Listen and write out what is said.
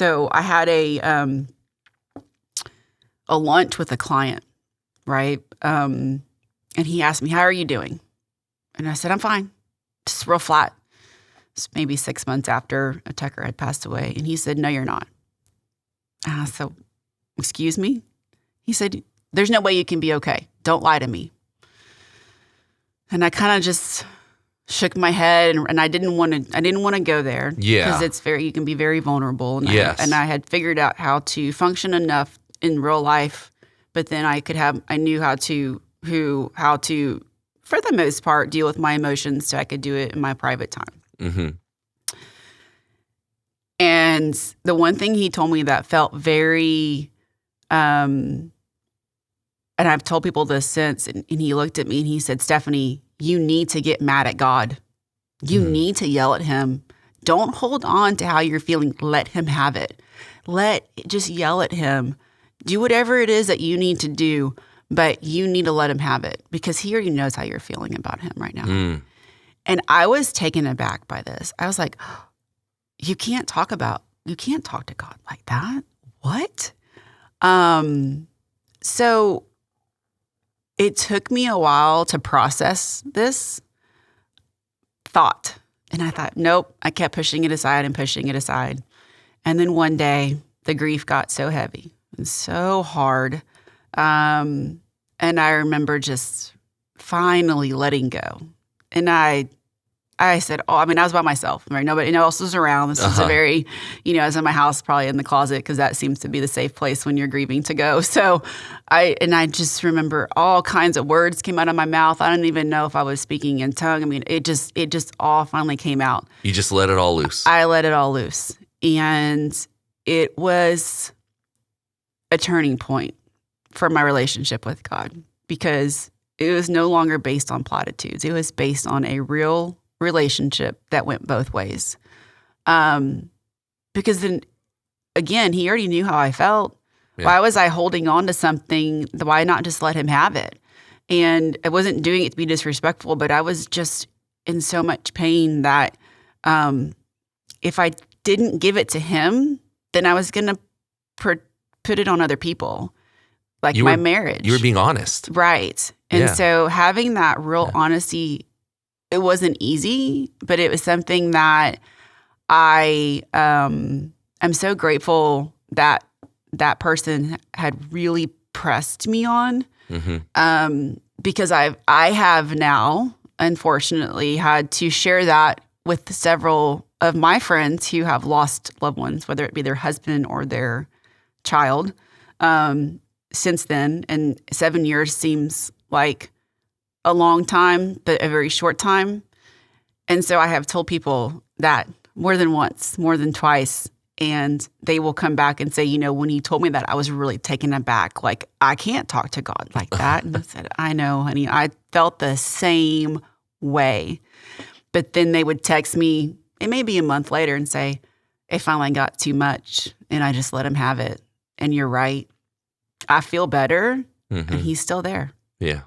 So I had a lunch with a client, right? And he asked me, "How are you doing?" And I said, "I'm fine." Just real flat. It's maybe 6 months after a Tucker had passed away. And he said, "No, you're not." And I said, "Excuse me?" He said, "There's no way you can be okay. Don't lie to me." And I kind of just shook my head, and I didn't want to go there. Yeah. Because you can be very vulnerable. And Yes. I had figured out how to function enough in real life, but then I knew how to, for the most part, deal with my emotions so I could do it in my private time. Mm-hmm. And the one thing he told me that felt very, and I've told people this since, and he looked at me and he said, "Stephanie, you need to get mad at God. You need to yell at him. Don't hold on to how you're feeling. Let him have it. Just yell at him. Do whatever it is that you need to do, but you need to let him have it because he already knows how you're feeling about him right now." And I was taken aback by this. I was like, you can't talk to God like that. What? So it took me a while to process this thought. And I thought, nope, I kept pushing it aside. And then one day the grief got so heavy and so hard. And I remember just finally letting go. And I said, I was by myself, right? Nobody else was around. This is a very, I was in my house, probably in the closet, because that seems to be the safe place when you're grieving to go. So I just remember all kinds of words came out of my mouth. I don't even know if I was speaking in tongue. I mean, it just all finally came out. You just let it all loose. I let it all loose. And it was a turning point for my relationship with God, because it was no longer based on platitudes. It was based on a real relationship that went both ways. Because then, again, he already knew how I felt. Yeah. Why was I holding on to something? Why not just let him have it? And I wasn't doing it to be disrespectful, but I was just in so much pain that if I didn't give it to him, then I was going to put it on other people, like my marriage. You were being honest. Right. And so having that real honesty, it wasn't easy, but it was something that I'm so grateful that that person had really pressed me on, because I have now, unfortunately, had to share that with several of my friends who have lost loved ones, whether it be their husband or their child, since then. And 7 years seems like a long time, but a very short time. And so I have told people that more than once, more than twice, and they will come back and say, when you told me that, I was really taken aback. Like, I can't talk to God like that. And I said, I know, honey, I felt the same way. But then they would text me, it may be a month later, and say, it finally got too much, and I just let him have it. And you're right. I feel better, and he's still there. Yeah.